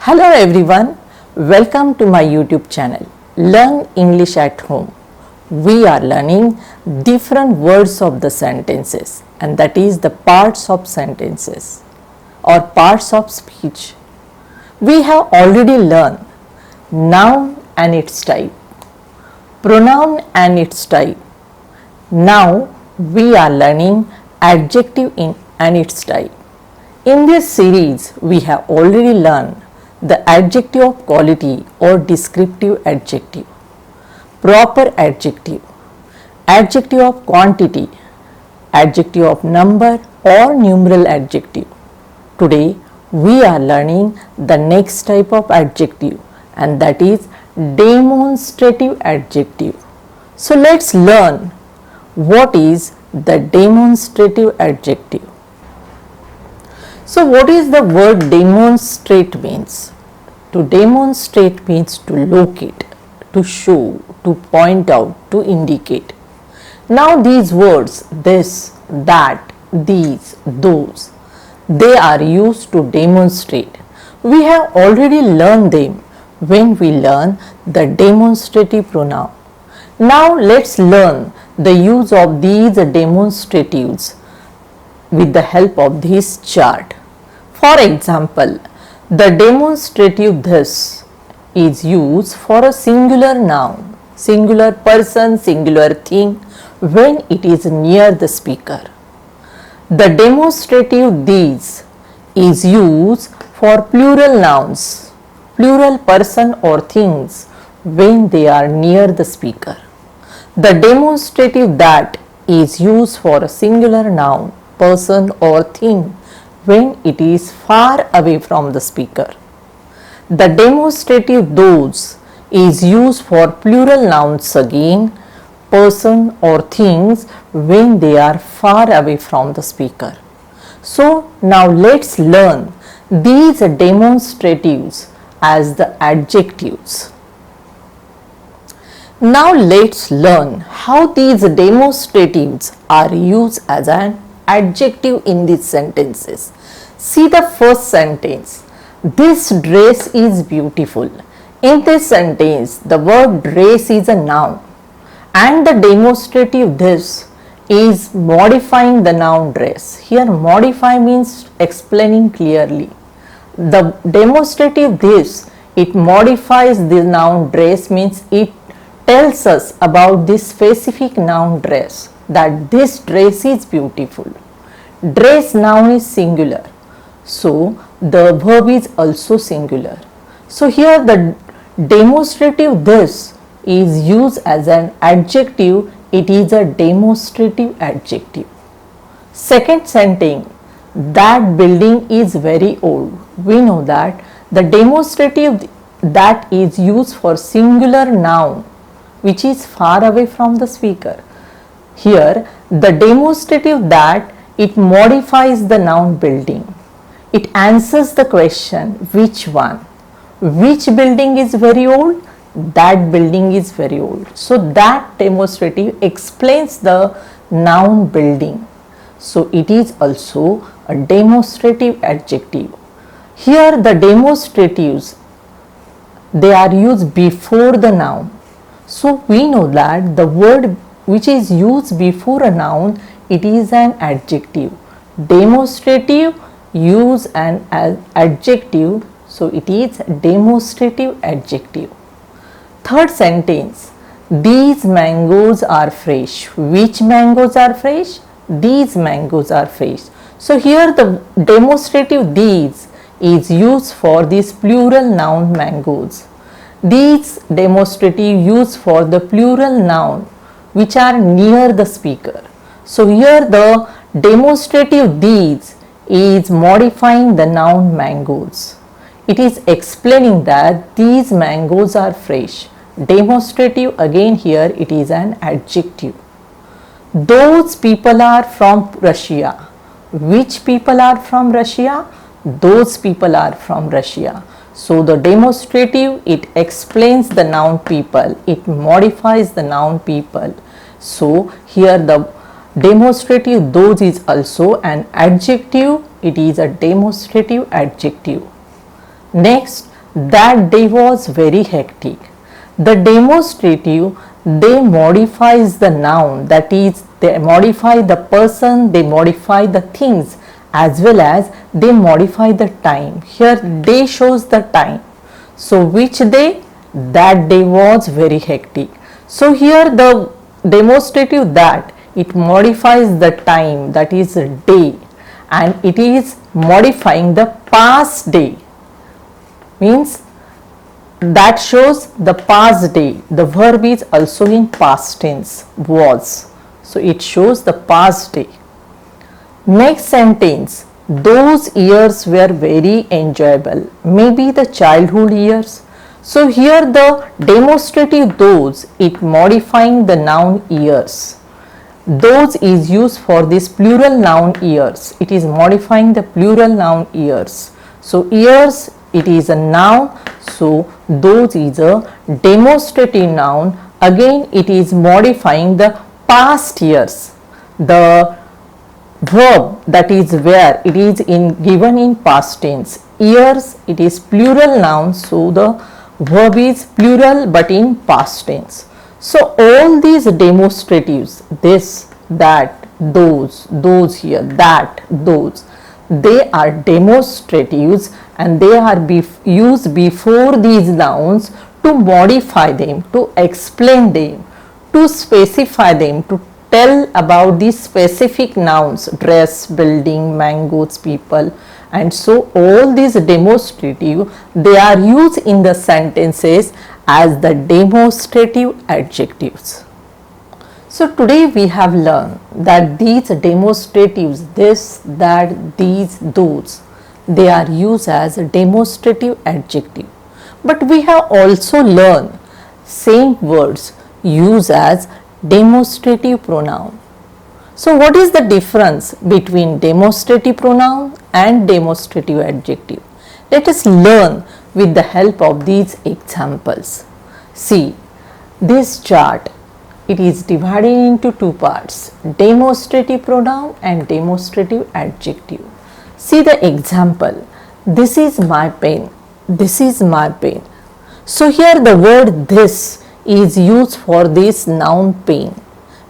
Hello everyone, welcome to my YouTube channel Learn English at Home. We are learning different words of the sentences, and that is the parts of sentences or parts of speech. We have already learned noun and its type, pronoun and its type. Now we are learning adjective and its type. In this series, we have already learned the adjective of quality or descriptive adjective, proper adjective, adjective of quantity, adjective of number or numeral adjective. Today we are learning the next type of adjective, and that is demonstrative adjective. So let's learn what is the demonstrative adjective. So what is the word demonstrate means? To demonstrate means to locate, to show, to point out, to indicate. Now these words, this, that, these, those, they are used to demonstrate. We have already learned them when we learn the demonstrative pronoun. Now let's learn the use of these demonstratives with the help of this chart. For example, the demonstrative this is used for a singular noun, singular person, singular thing when it is near the speaker. The demonstrative these is used for plural nouns, plural person or things when they are near the speaker. The demonstrative that is used for a singular noun, person or thing when it is far away from the speaker. The demonstrative those is used for plural nouns again, person or things when they are far away from the speaker. So now let's learn these demonstratives as the adjectives. Now let's learn how these demonstratives are used as an adjective in these sentences. See the first sentence. This dress is beautiful. In this sentence, the word dress is a noun, and the demonstrative this is modifying the noun dress. Here modify means explaining clearly. The demonstrative this, it modifies the noun dress, means it tells us about this specific noun dress, that this dress is beautiful. Dress noun is singular, so the verb is also singular. So here the demonstrative this is used as an adjective. It is a demonstrative adjective. Second sentence, that building is very old. We know that the demonstrative that is used for singular noun which is far away from the speaker. Here the demonstrative that, it modifies the noun building. It answers the question which one. Which building is very old? That building is very old. So that demonstrative explains the noun building. So it is also a demonstrative adjective. Here the demonstratives, they are used before the noun. So we know that the word which is used before a noun, it is an adjective. Demonstrative use an adjective, so it is demonstrative adjective. Third sentence, these mangoes are fresh. Which mangoes are fresh? These mangoes are fresh. So here the demonstrative these is used for this plural noun mangoes. These demonstrative used for the plural noun which are near the speaker. So here the demonstrative these is modifying the noun mangoes. It is explaining that these mangoes are fresh. Demonstrative again here, it is an adjective. Those people are from Russia. Which people are from Russia? Those people are from Russia. So the demonstrative, it explains the noun people, it modifies the noun people. So here the demonstrative those is also an adjective. It is a demonstrative adjective. Next, that day was very hectic. The demonstrative, they modifies the noun, that is, they modify the person, they modify the things, as well as they modify the time. Here day shows the time. So which day? That day was very hectic. So here the demonstrative that, it modifies the time, that is day, and it is modifying the past day, means that shows the past day. The verb is also in past tense, was. So it shows the past day. Next sentence, those years were very enjoyable. Maybe the childhood years. So here the demonstrative those, it modifying the noun years. Those is used for this plural noun years. It is modifying the plural noun years. So years, it is a noun. So those is a demonstrative noun. Again it is modifying the past years. The verb, that is where, it is given in past tense. Years, it is plural noun, so the verb is plural but in past tense. So all these demonstratives, this, that, those here, that, those, they are demonstratives, and they are used before these nouns to modify them, to explain them, to specify them, to tell about these specific nouns, dress, building, mangoes, people. And so all these demonstrative, they are used in the sentences as the demonstrative adjectives. So today we have learned that these demonstratives, this, that, these, those, they are used as a demonstrative adjective. But we have also learned same words used as demonstrative pronoun. So what is the difference between demonstrative pronoun and demonstrative adjective? Let us learn with the help of these examples. See, this chart, it is divided into two parts, demonstrative pronoun and demonstrative adjective. See the example, this is my pen, this is my pen. So here the word this is used for this noun pen,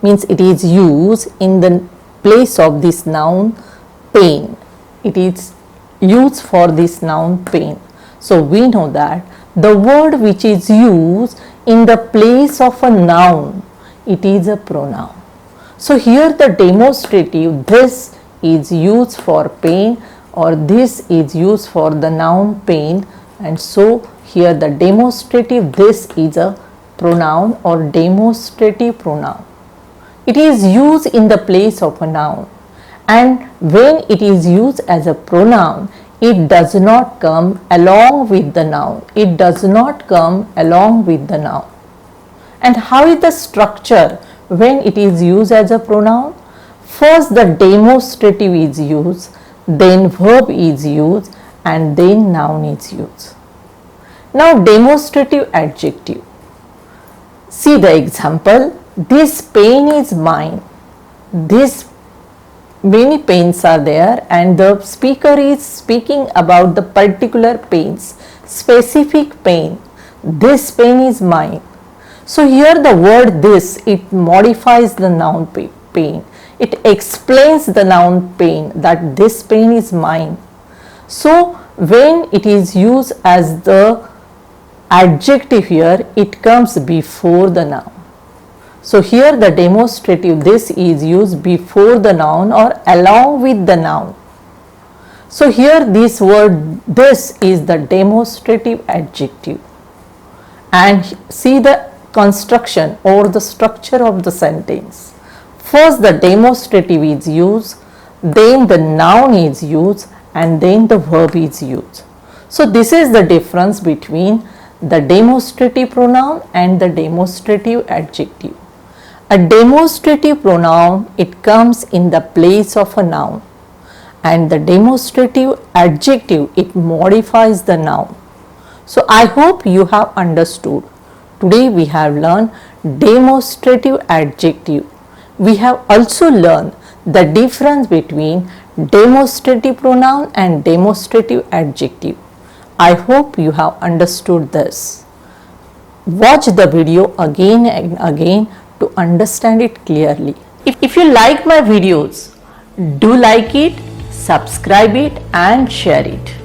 means it is used in the place of this noun pen. It is used for this noun pen. So we know that the word which is used in the place of a noun, it is a pronoun. So here the demonstrative this is used for pen, or this is used for the noun pen, and so here the demonstrative this is a pronoun or demonstrative pronoun. It is used in the place of a noun, and when it is used as a pronoun, it does not come along with the noun. It does not come along with the noun. And how is the structure when it is used as a pronoun? First the demonstrative is used, then verb is used, and then noun is used. Now demonstrative adjective. See the example, this pen is mine. This, many pens are there, and the speaker is speaking about the particular pens, specific pen. This pen is mine. So here the word this, it modifies the noun pen. It explains the noun pen, that this pen is mine. So when it is used as the adjective here, it comes before the noun. So here the demonstrative this is used before the noun or along with the noun. So here this word this is the demonstrative adjective. And see the construction or the structure of the sentence. First the demonstrative is used, then the noun is used, and then the verb is used. So this is the difference between the demonstrative pronoun and the demonstrative adjective. A demonstrative pronoun, it comes in the place of a noun, and the demonstrative adjective, it modifies the noun. So I hope you have understood. Today we have learned demonstrative adjective. We have also learned the difference between demonstrative pronoun and demonstrative adjective. I hope you have understood this. Watch the video again and again to understand it clearly. If you like my videos, do like it, subscribe it and share it.